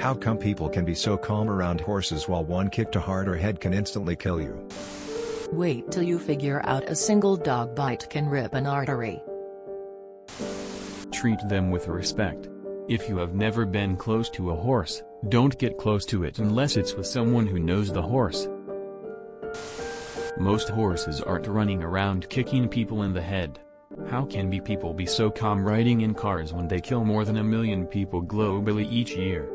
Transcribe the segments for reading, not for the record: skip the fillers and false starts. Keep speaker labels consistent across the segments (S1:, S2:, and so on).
S1: How come people can be so calm around horses while one kick to heart or head can instantly kill you?
S2: Wait till you figure out a single dog bite can rip an artery.
S3: Treat them with respect. If you have never been close to a horse, don't get close to it unless it's with someone who knows the horse. Most horses aren't running around kicking people in the head. How can people be so calm riding in cars when they kill more than 1 million people globally each year?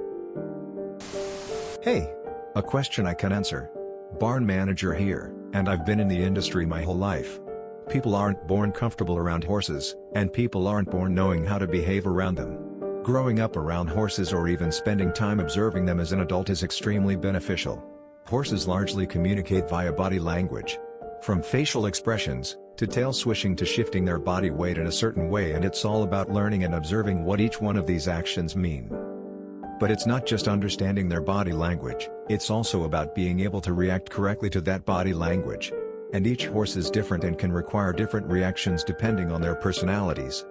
S1: Hey! A question I can answer. Barn manager here, and I've been in the industry my whole life. People aren't born comfortable around horses, and people aren't born knowing how to behave around them. Growing up around horses or even spending time observing them as an adult is extremely beneficial. Horses largely communicate via body language. From facial expressions, to tail swishing to shifting their body weight in a certain way, and it's all about learning and observing what each one of these actions mean. But it's not just understanding their body language, it's also about being able to react correctly to that body language. And each horse is different and can require different reactions depending on their personalities.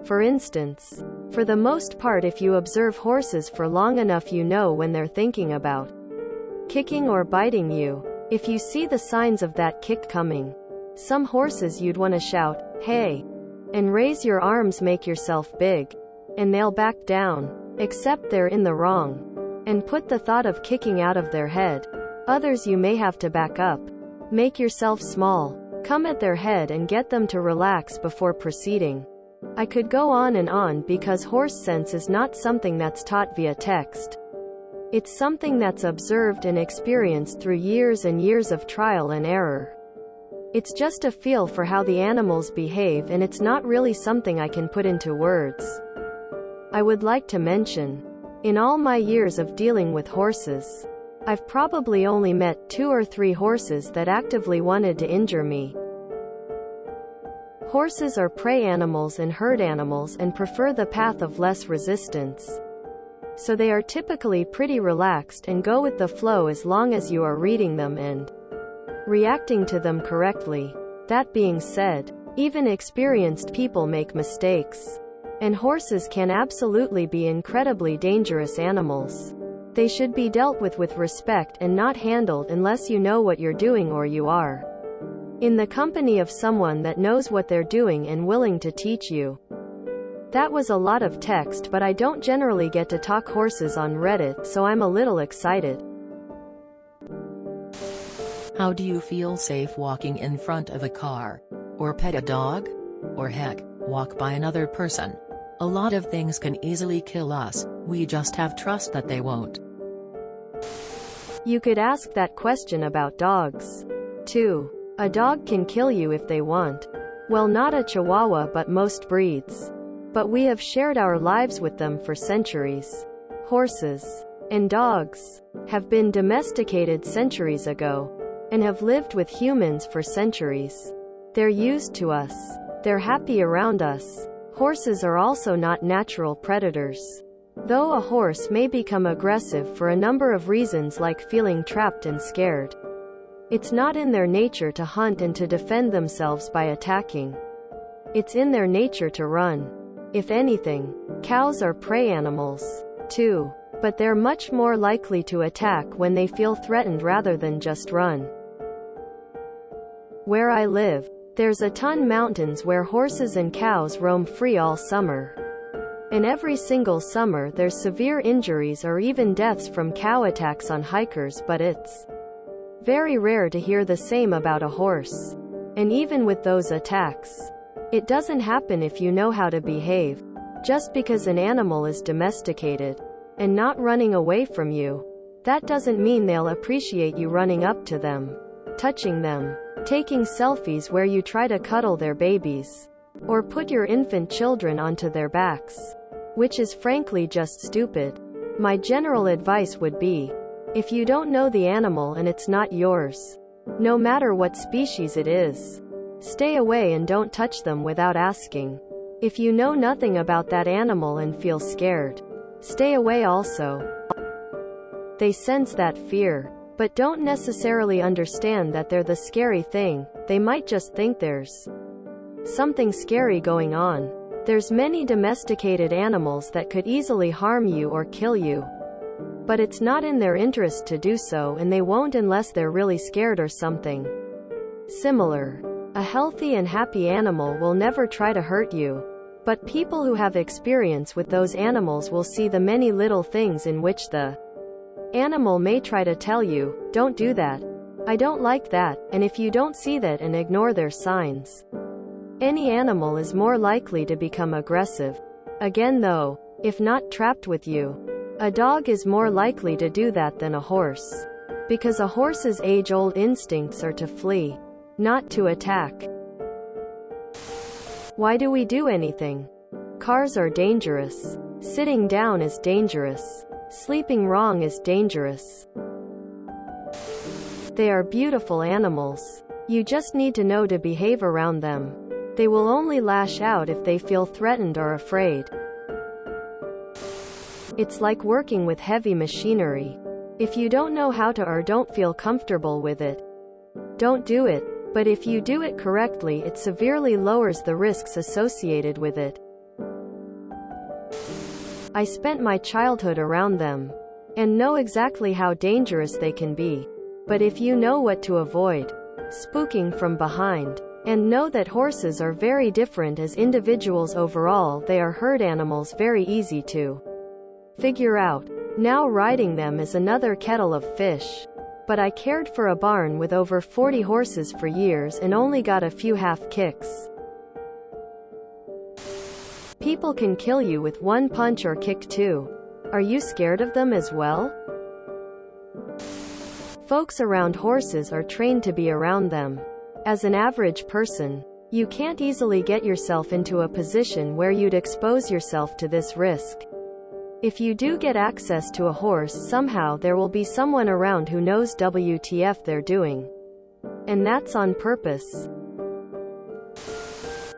S4: For instance, for the most part, if you observe horses for long enough, you know when they're thinking about kicking or biting you. If you see the signs of that kick coming, some horses you'd want to shout, "Hey!" and raise your arms, make yourself big, and they'll back down, except they're in the wrong, and put the thought of kicking out of their head. Others you may have to back up, make yourself small, come at their head and get them to relax before proceeding. I could go on because horse sense is not something that's taught via text. It's something that's observed and experienced through years and years of trial and error. It's just a feel for how the animals behave, and it's not really something I can put into words. I would like to mention, in all my years of dealing with horses, I've probably only met 2 or 3 horses that actively wanted to injure me. Horses are prey animals and herd animals and prefer the path of less resistance. So they are typically pretty relaxed and go with the flow as long as you are reading them and reacting to them correctly. That being said, even experienced people make mistakes. And horses can absolutely be incredibly dangerous animals. They should be dealt with respect and not handled unless you know what you're doing or you are in the company of someone that knows what they're doing and willing to teach you. That was a lot of text, but I don't generally get to talk horses on Reddit, so I'm a little excited.
S2: How do you feel safe walking in front of a car? Or pet a dog? Or heck, walk by another person? A lot of things can easily kill us, we just have trust that they won't.
S4: You could ask that question about dogs, too. A dog can kill you if they want. Well, not a Chihuahua, but most breeds. But we have shared our lives with them for centuries. Horses and dogs have been domesticated centuries ago and have lived with humans for centuries. They're used to us. They're happy around us. Horses are also not natural predators. Though a horse may become aggressive for a number of reasons, like feeling trapped and scared, it's not in their nature to hunt and to defend themselves by attacking. It's in their nature to run. If anything, cows are prey animals, too, but they're much more likely to attack when they feel threatened rather than just run. Where I live, there's a ton mountains where horses and cows roam free all summer. And every single summer there's severe injuries or even deaths from cow attacks on hikers, but it's very rare to hear the same about a horse. And even with those attacks, it doesn't happen if you know how to behave. Just because an animal is domesticated and not running away from you, that doesn't mean they'll appreciate you running up to them, touching them, taking selfies where you try to cuddle their babies, or put your infant children onto their backs, which is frankly just stupid. My general advice would be, if you don't know the animal and it's not yours, no matter what species it is, stay away and don't touch them without asking. If you know nothing about that animal and feel scared, stay away also. They sense that fear, but don't necessarily understand that they're the scary thing. They might just think there's something scary going on. There's many domesticated animals that could easily harm you or kill you. But it's not in their interest to do so, and they won't unless they're really scared or something. Similar. A healthy and happy animal will never try to hurt you. But people who have experience with those animals will see the many little things in which the animal may try to tell you, "Don't do that. I don't like that," and if you don't see that and ignore their signs, any animal is more likely to become aggressive. Again though, if not trapped with you, a dog is more likely to do that than a horse. Because a horse's age-old instincts are to flee, not to attack. Why do we do anything? Cars are dangerous. Sitting down is dangerous. Sleeping wrong is dangerous. They are beautiful animals. You just need to know to behave around them. They will only lash out if they feel threatened or afraid. It's like working with heavy machinery. If you don't know how to or don't feel comfortable with it, don't do it. But if you do it correctly, it severely lowers the risks associated with it. I spent my childhood around them, and know exactly how dangerous they can be. But if you know what to avoid, spooking from behind, and know that horses are very different as individuals overall, they are herd animals, very easy to figure out. Now riding them is another kettle of fish. But I cared for a barn with over 40 horses for years and only got a few half kicks. People can kill you with one punch or kick too. Are you scared of them as well? Folks around horses are trained to be around them. As an average person, you can't easily get yourself into a position where you'd expose yourself to this risk. If you do get access to a horse somehow, there will be someone around who knows WTF they're doing. And that's on purpose.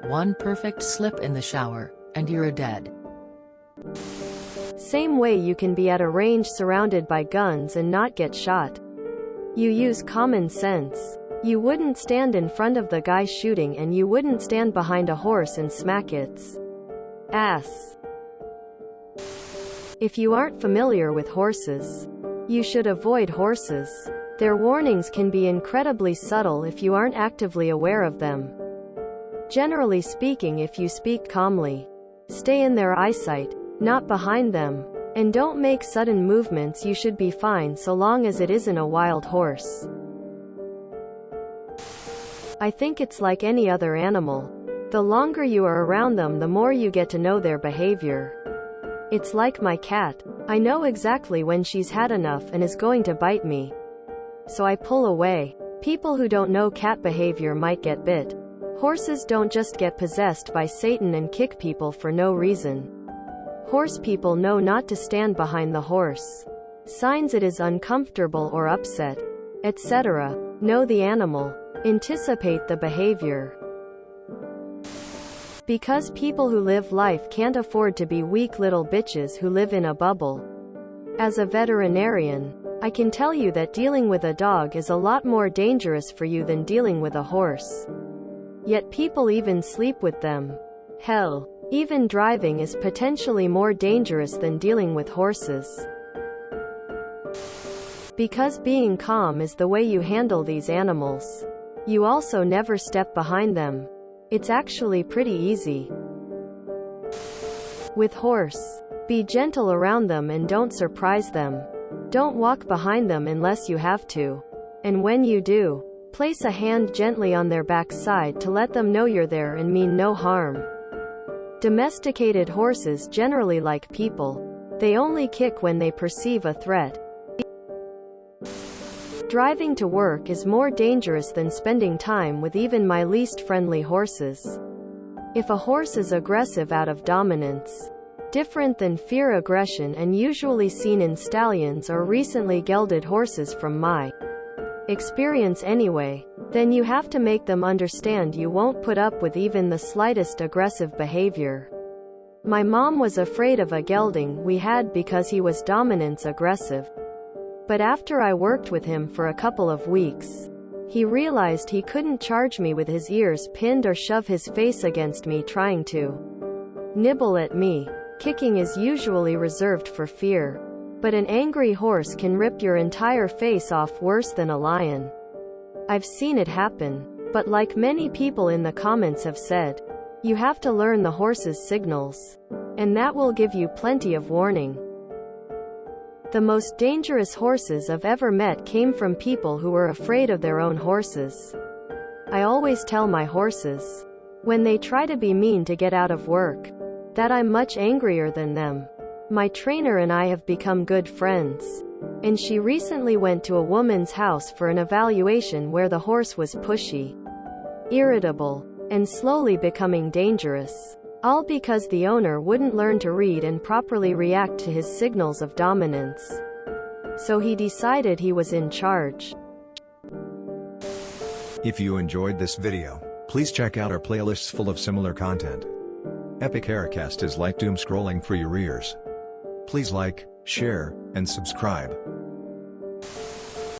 S2: One perfect slip in the shower, and you're dead.
S4: Same way you can be at a range surrounded by guns and not get shot. You use common sense. You wouldn't stand in front of the guy shooting, and you wouldn't stand behind a horse and smack its ass. If you aren't familiar with horses, you should avoid horses. Their warnings can be incredibly subtle if you aren't actively aware of them. Generally speaking, if you speak calmly, stay in their eyesight, not behind them, and don't make sudden movements, you should be fine so long as it isn't a wild horse. I think it's like any other animal. The longer you are around them, the more you get to know their behavior. It's like my cat. I know exactly when she's had enough and is going to bite me. So I pull away. People who don't know cat behavior might get bit. Horses don't just get possessed by Satan and kick people for no reason. Horse people know not to stand behind the horse. Signs it is uncomfortable or upset, etc. Know the animal. Anticipate the behavior. Because people who live life can't afford to be weak little bitches who live in a bubble. As a veterinarian, I can tell you that dealing with a dog is a lot more dangerous for you than dealing with a horse. Yet people even sleep with them. Hell, even driving is potentially more dangerous than dealing with horses. Because being calm is the way you handle these animals. You also never step behind them. It's actually pretty easy. With horse, be gentle around them and don't surprise them. Don't walk behind them unless you have to. And when you do, place a hand gently on their backside to let them know you're there and mean no harm. Domesticated horses generally like people. They only kick when they perceive a threat. Driving to work is more dangerous than spending time with even my least friendly horses. If a horse is aggressive out of dominance, different than fear aggression and usually seen in stallions or recently gelded horses from my experience anyway, then you have to make them understand you won't put up with even the slightest aggressive behavior. My mom was afraid of a gelding we had because he was dominance aggressive. But after I worked with him for a couple of weeks, he realized he couldn't charge me with his ears pinned or shove his face against me trying to nibble at me. Kicking is usually reserved for fear. But an angry horse can rip your entire face off worse than a lion. I've seen it happen. But like many people in the comments have said, you have to learn the horse's signals. And that will give you plenty of warning. The most dangerous horses I've ever met came from people who were afraid of their own horses. I always tell my horses, when they try to be mean to get out of work, that I'm much angrier than them. My trainer and I have become good friends. And she recently went to a woman's house for an evaluation where the horse was pushy, irritable, and slowly becoming dangerous. All because the owner wouldn't learn to read and properly react to his signals of dominance. So he decided he was in charge.
S1: If you enjoyed this video, please check out our playlists full of similar content. Epic Aircast is like doom scrolling for your ears. Please like, share, and subscribe.